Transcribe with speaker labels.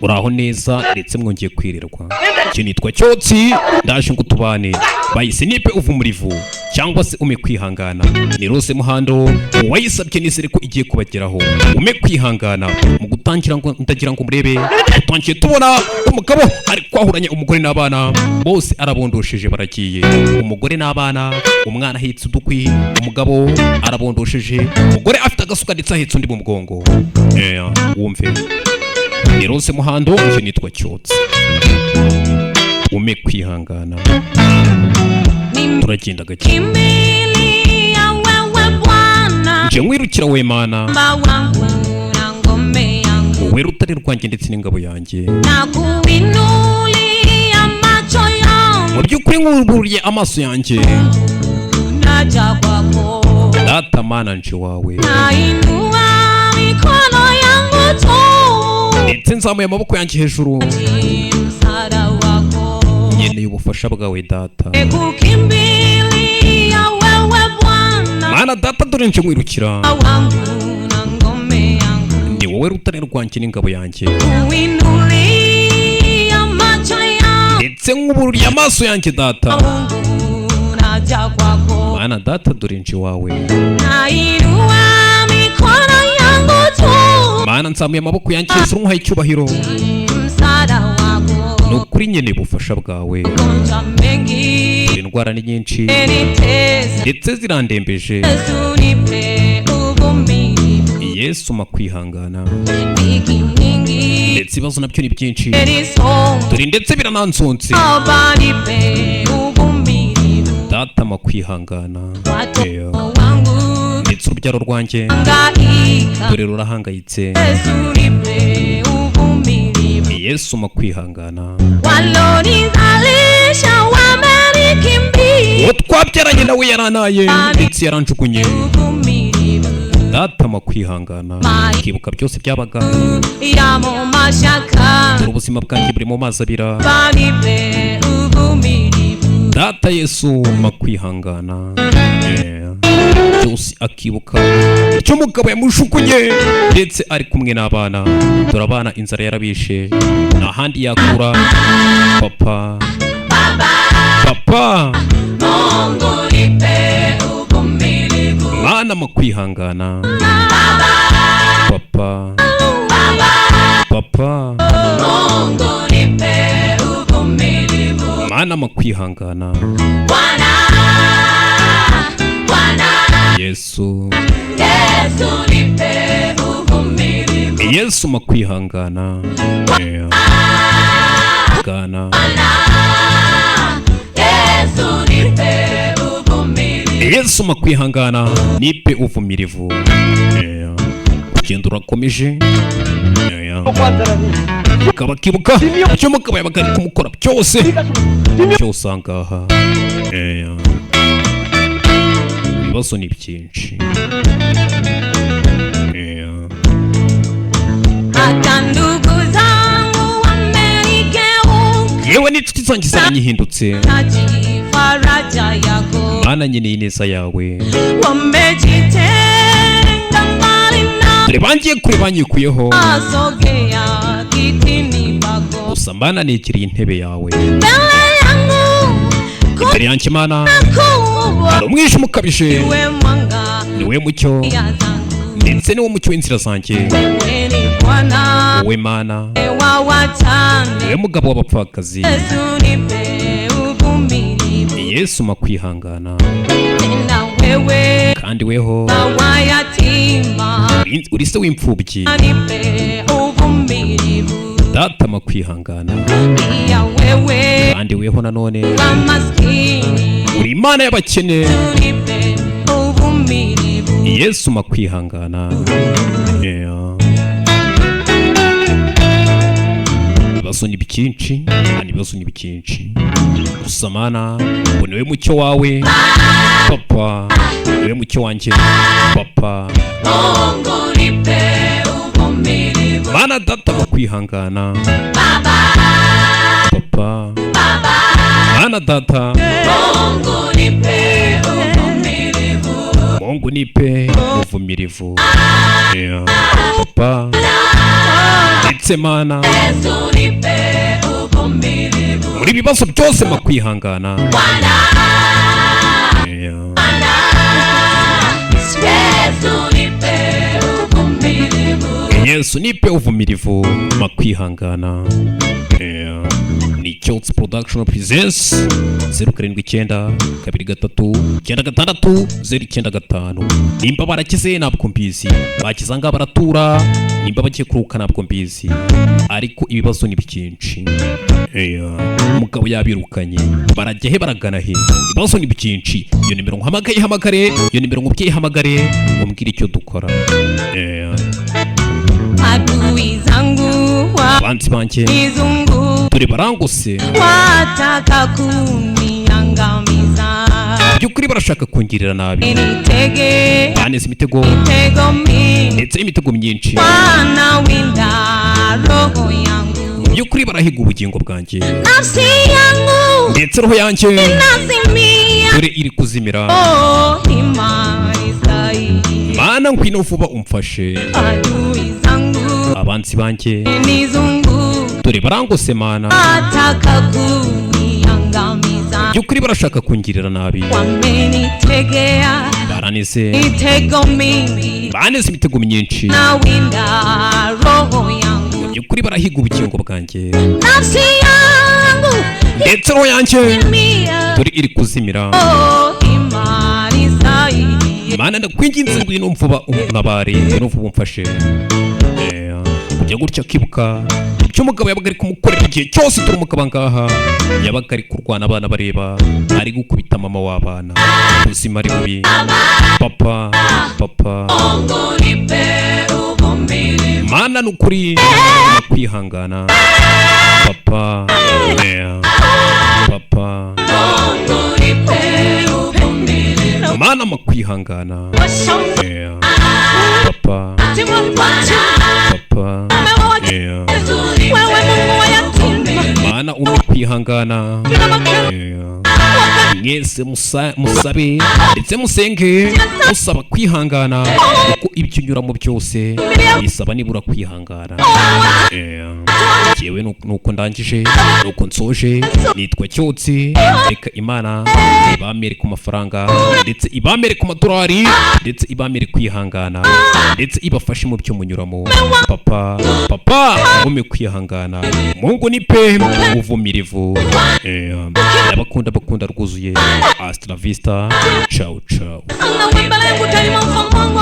Speaker 1: uraho neza ndetse mwongeye kwirirwa. Icyo nitwa Cyotsi ndaje ngo tubane bahise nipe uva muri vu cyangwa se ume kwihangana. Ni Rose Muhando wayisabye nizere ko igiye kubageraho. Ume kwihangana mu gutangira ngo ndagira ngo murebe tutangiye tubona umugabo ari kwahuranya umugore n'abana bose arabondosheje baragiye. Umugore n'abana, umwana ahetse udukwi, umugabo arabondosheje, umugore afite agasuka ndetse ahetse undi mu mugongo. Wumve ni Rose Muhando, icyo nitwa Cyotsi. Ume kwihangana turagenda gake nje mwirukira we Mana, wowe rutare rwanjye ndetse n'ingabo yanjye. Mu by'ukuri nkuburiye amaso yanjye data Mana nje wawe, ndetse nzamuye amaboko yanjye hejuru nkeneye ubufasha bwawe data. Mana data dore nje mwirukira, ni wowe rutare rwanjye n'ingabo yanjye, ndetse nkuburiye amaso yanjye data. Mana data dore nje wawe, Mana nzamuye amaboko yanjye hejuru nkuhaye icyubahiro, ni ukuri nkeneye ubufasha bwawe. Indwara ni nyinshi ndetse zirandembeje, Yesu ma kwihangana, ndetse ibibazo nabyo ni byinshi turi ndetse birananzonze data ma kwihangana, ndetse urubyaro rwanjye dore rurahangayitse. Yesu ma kwihangana, uwo twabyaranye nawe yaranaye ndetse yaranjugunye data ma kwihangana. Kibuka byose byabaga dore ubuzima bwanjye buri mu mazi abira data. Yesu ma kwihangana, byose akibuka icyo mugabo yamushukunye ndetse ari kumwe n'abana. Dore abana inzara yarabishe nta handi yakura. Papa Mana ma kwihangana, Papa Mana ma kwihangana, Yesu ma kwihangana, Yesu ma kwihangana, nipe uvumirivu. Ugenda urakomeje ukaba kibuka icyo mugabo yabaga ari kumukora byose angaha. Ibibazo ni byinshi, yewe n'inshuti zanjye zaranyihindutse. Mana nkeneye ineza yawe, dore bangiye kure banyikuyeho, gusa Mana negereye intebe yawe. Imbere yanjye Mana hari umwijima ukabije, niwe mucyo ndetse niwo mucyo w'inzira zanjye. Wowe Mana niwe mugabo w'abapfakazi. Yesu ma kwihangana, kandi weho uri se w'imfubyi data ma kwihangana, kandi weho nanone uri Imana y'abakene. Yesu ma kwihangana, ibibazo ni byinshi, ibibazo ni byinshi, gusa Mana ngo niwe mucyo wawe Papa, niwe mucyo wanjye Papa. Mana data ma kwihangana, Papa Mana data Mungu nipe uvumilivu. Papa ndetse Mana muri bibazo byose makwihangana. Yesu nipe uvumilivu makwihangana. Ni Cyotsi Production Presents 079223966095. Nimba barakize ntabwo mbizi, bakizanga baratura, nimba bagiye kuruka ntabwo mbizi, ariko ibibazo ni byinshi. Umugabo yabirukanye barajya he baragana he, ibibazo ni byinshi. Iyo nimero nkuhamagaye hamagare, iyo nimero nkubwiye hamagare, umbwire icyo dukora.
Speaker 2: Adui zangu
Speaker 1: banzi banje turi barangose,
Speaker 2: wataka kuniangamiza,
Speaker 1: byukuri barashaka kungirira nabi, baneze imitego ndetse imitego myinshi,
Speaker 2: wanawinda roho yangu,
Speaker 1: byukuri barahiga ubugingo bwanjye,
Speaker 2: nafsi yangu
Speaker 1: ndetse roho yanjye
Speaker 2: inazimia,
Speaker 1: dore iri kuzimira.
Speaker 2: imani zaidi,
Speaker 1: Mana ngwino vuba umfashe.
Speaker 2: adui zangu
Speaker 1: Abanzi banje
Speaker 2: nizungu,
Speaker 1: dore barangose Mana,
Speaker 2: wataka kuniangamiza,
Speaker 1: byukuri barashaka kungirira nabi,
Speaker 2: wamenitegea
Speaker 1: baraneze
Speaker 2: mitego mingi,
Speaker 1: baneze imitego myinshi,
Speaker 2: nawinda roho yangu,
Speaker 1: byukuri barahiga ubugingo bwanjye,
Speaker 2: nafsi yangu
Speaker 1: ndetse roho yanjye
Speaker 2: imia,
Speaker 1: dore iri kuzimira.
Speaker 2: imani zaidi,
Speaker 1: Mana ndakwinginze ngwino vuba untabare, ngwino vuba umfashe. Kujya gutya kibuka ibyo umugabo yabaga ari kumukorera igihe cyose turi umugabo ngaha, yabaga ari kurwana abana bareba, ari gukubita mama w'abana, ubuzima ari bubi. Papa Mana nukuri makwihangana. Papa Mana makwihangana. Papa Mana umekwihangana. Mwese musabe ndetse musenge musaba kwihangana, kuko ibyo unyuramo byose bisaba nibura kwihangana. Jewe nuko ndangije, nuko nsoje. Nitwa Cyotsi, reka Imana ibamere ku mafaranga, ndetse ibamere ku madolari, ndetse ibamere kwihangana, ndetse ibafashe mu byo munyuramo. Papa ume kwihangana. Mungu nipe uvumilivu. Ndabakunda rwuzuye. Hasta la vista. Ciao.
Speaker 2: Anga wembala yangu taima mfamangu